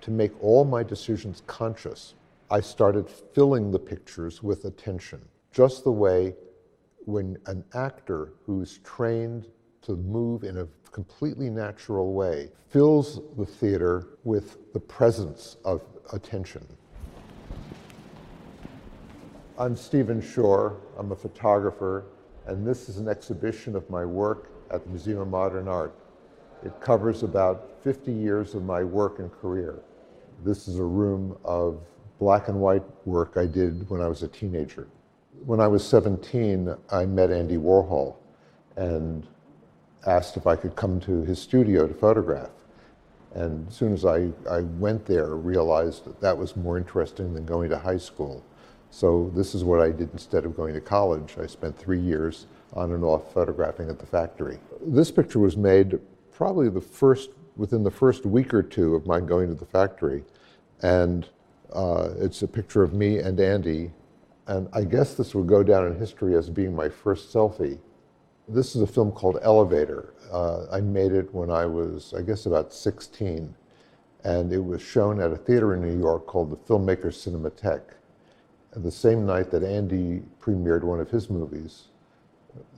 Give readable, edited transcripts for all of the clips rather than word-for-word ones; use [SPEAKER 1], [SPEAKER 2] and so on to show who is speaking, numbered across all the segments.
[SPEAKER 1] to make all my decisions conscious, I started filling the pictures with attention, just the way when an actor who's trained to move in a completely natural way fills the theater with the presence of attention. I'm Stephen Shore. I'm a photographer, and this is an exhibition of my work at the Museum of Modern Art. It covers about 50 years of my work and career. This is a room of black and white work I did when I was a teenager. When I was 17, I met Andy Warhol and asked if I could come to his studio to photograph. And as soon as I went there, realized that was more interesting than going to high school. So this is what I did instead of going to college. I spent 3 years on and off photographing at the factory. This picture was made probably within the first week or two of my going to the factory. And it's a picture of me and Andy. And I guess this would go down in history as being my first selfie. This is a film called Elevator. I made it when I was, I guess, about 16. And it was shown at a theater in New York called the Filmmakers Cinematheque. And the same night that Andy premiered one of his movies,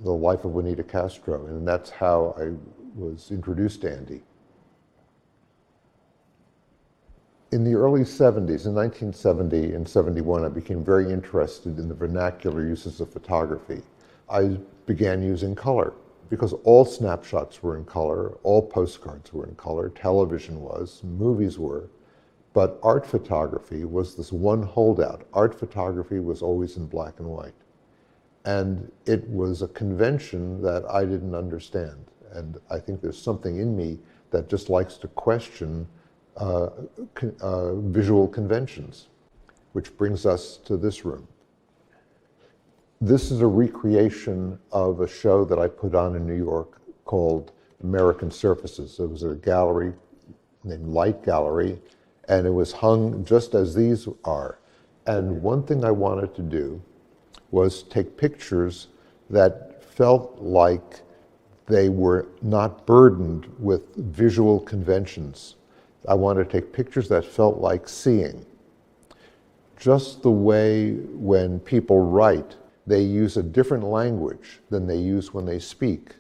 [SPEAKER 1] The Life of Juanita Castro. And that's how I was introduced to Andy. In the early 70s, in 1970 and 71, I became very interested in the vernacular uses of photography. I began using color because all snapshots were in color, all postcards were in color, television was, movies were, but art photography was this one holdout. Art photography was always in black and white. And it was a convention that I didn't understand. And I think there's something in me that just likes to question visual conventions, which brings us to this room. This is a recreation of a show that I put on in New York called American Surfaces. It was a gallery named Light Gallery, and it was hung just as these are. And one thing I wanted to do was take pictures that felt like they were not burdened with visual conventions. I wanted to take pictures that felt like seeing. Just the way when people write, they use a different language than they use when they speak.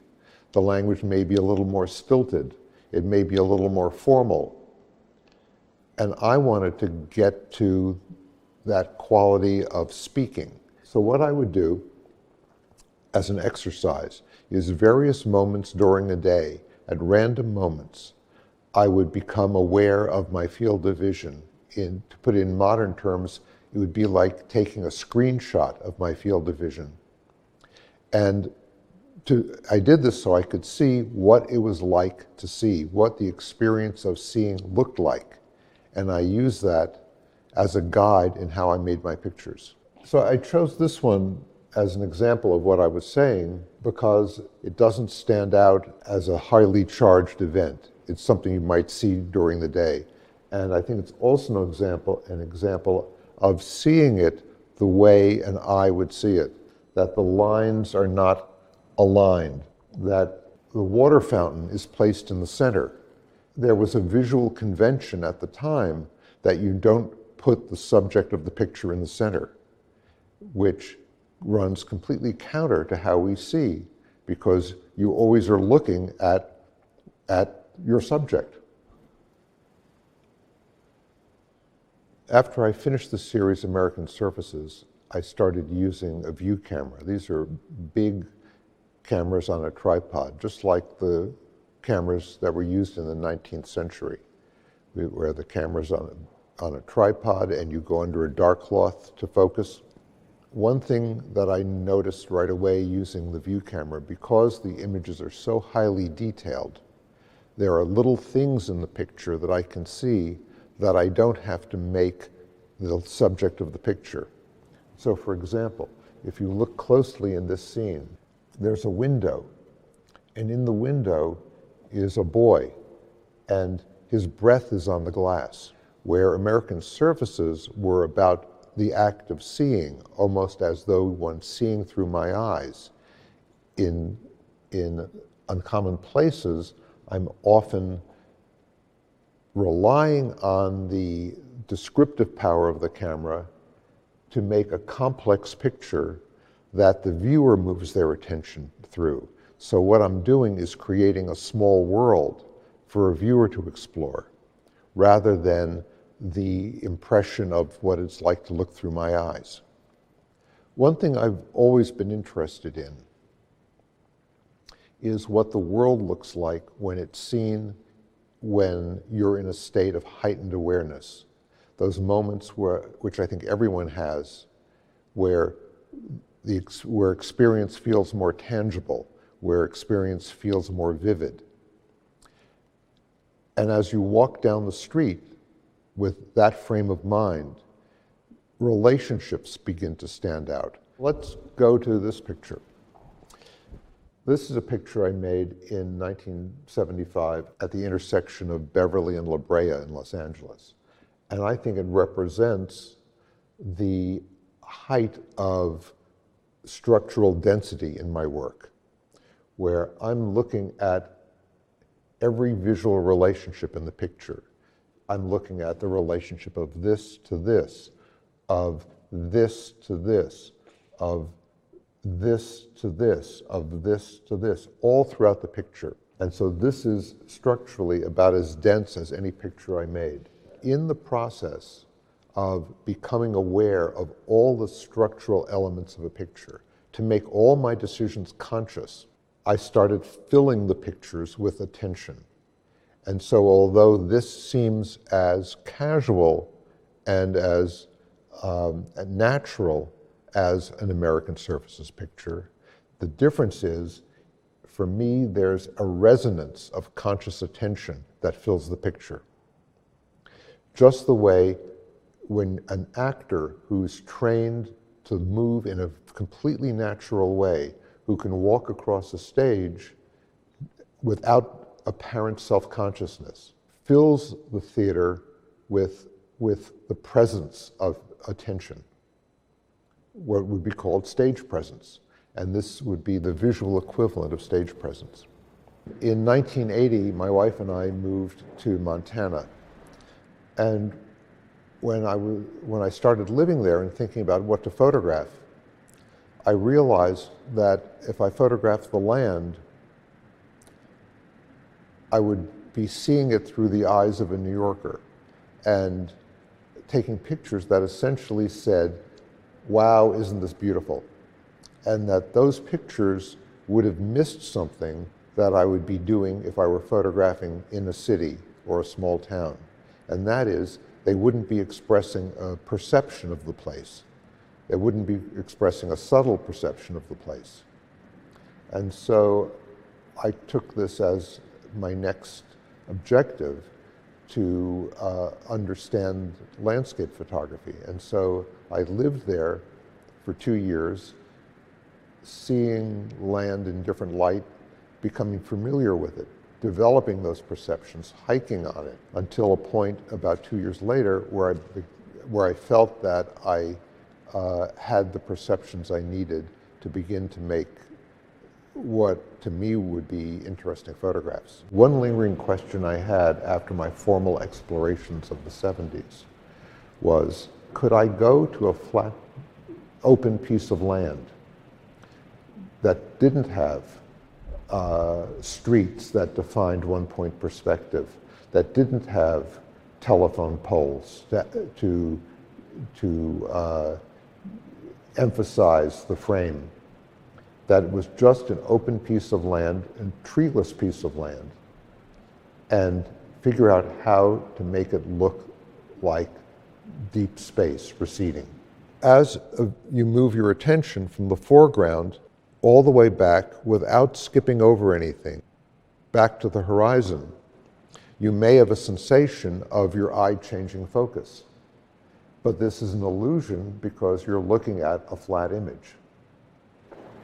[SPEAKER 1] The language may be a little more stilted. It may be a little more formal. And I wanted to get to that quality of speaking. So what I would do as an exercise is various moments during a day, at random moments, I would become aware of my field of vision. To put it in modern terms, it would be like taking a screenshot of my field of vision. And I did this so I could see what it was like to see, what the experience of seeing looked like. And I used that as a guide in how I made my pictures. So I chose this one as an example of what I was saying because it doesn't stand out as a highly charged event. It's something you might see during the day. And I think it's also an example of seeing it the way an eye would see it, that the lines are not aligned, that the water fountain is placed in the center. There was a visual convention at the time that you don't put the subject of the picture in the center, which runs completely counter to how we see, because you always are looking at your subject. After I finished the series American Surfaces, I started using a view camera. These are big cameras on a tripod, just like the cameras that were used in the 19th century, where the camera's on a tripod and you go under a dark cloth to focus. One thing that I noticed right away using the view camera, because the images are so highly detailed, there are little things in the picture that I can see that I don't have to make the subject of the picture. So for example, if you look closely in this scene, there's a window, and in the window is a boy, and his breath is on the glass, where American Surfaces were about the act of seeing, almost as though one's seeing through my eyes. In Uncommon Places, I'm often relying on the descriptive power of the camera to make a complex picture that the viewer moves their attention through. So what I'm doing is creating a small world for a viewer to explore, rather than the impression of what it's like to look through my eyes. One thing I've always been interested in is what the world looks like when it's seen when you're in a state of heightened awareness. Those moments which I think everyone has, where experience feels more tangible, where experience feels more vivid. And as you walk down the street with that frame of mind, relationships begin to stand out. Let's go to this picture. This is a picture I made in 1975 at the intersection of Beverly and La Brea in Los Angeles. And I think it represents the height of structural density in my work, where I'm looking at every visual relationship in the picture. I'm looking at the relationship of this to this, of this to this, of this to this, of this to this, all throughout the picture. And so this is structurally about as dense as any picture I made. In the process of becoming aware of all the structural elements of a picture, to make all my decisions conscious, I started filling the pictures with attention. And so although this seems as casual and as natural as an American Surfaces picture, the difference is, for me, there's a resonance of conscious attention that fills the picture. Just the way when an actor who's trained to move in a completely natural way, who can walk across a stage without apparent self-consciousness, fills the theater with the presence of attention, what would be called stage presence. And this would be the visual equivalent of stage presence. In 1980, my wife and I moved to Montana. And when I started living there and thinking about what to photograph, I realized that if I photographed the land, I would be seeing it through the eyes of a New Yorker and taking pictures that essentially said, "Wow, isn't this beautiful?" And that those pictures would have missed something that I would be doing if I were photographing in a city or a small town. And that is, they wouldn't be expressing a perception of the place. They wouldn't be expressing a subtle perception of the place. And so I took this as my next objective, to understand landscape photography. And so I lived there for 2 years, seeing land in different light, becoming familiar with it, developing those perceptions, hiking on it, until a point about 2 years later where I felt that I had the perceptions I needed to begin to make what to me would be interesting photographs. One lingering question I had after my formal explorations of the 70s was, could I go to a flat, open piece of land that didn't have streets that defined one-point perspective, that didn't have telephone poles to emphasize the frame, that it was just an open piece of land, a treeless piece of land, and figure out how to make it look like deep space receding. As you move your attention from the foreground all the way back without skipping over anything, back to the horizon, you may have a sensation of your eye changing focus. But this is an illusion because you're looking at a flat image.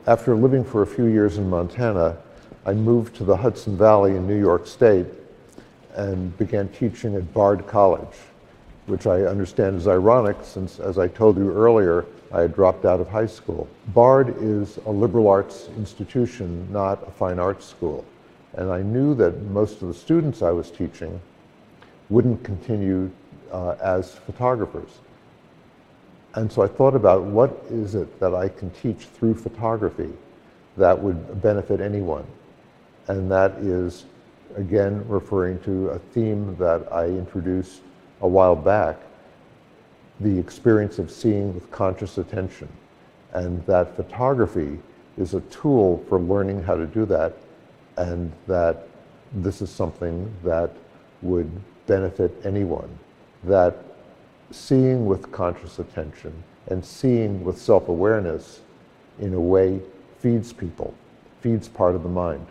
[SPEAKER 1] After living for a few years in Montana, I moved to the Hudson Valley in New York State and began teaching at Bard College, which I understand is ironic since, as I told you earlier, I had dropped out of high school. Bard is a liberal arts institution, not a fine arts school. And I knew that most of the students I was teaching wouldn't continue as photographers. And so I thought about what is it that I can teach through photography that would benefit anyone. And that is, again, referring to a theme that I introduced a while back, the experience of seeing with conscious attention. And that photography is a tool for learning how to do that, and that this is something that would benefit anyone. That seeing with conscious attention and seeing with self-awareness, in a way, feeds people, feeds part of the mind.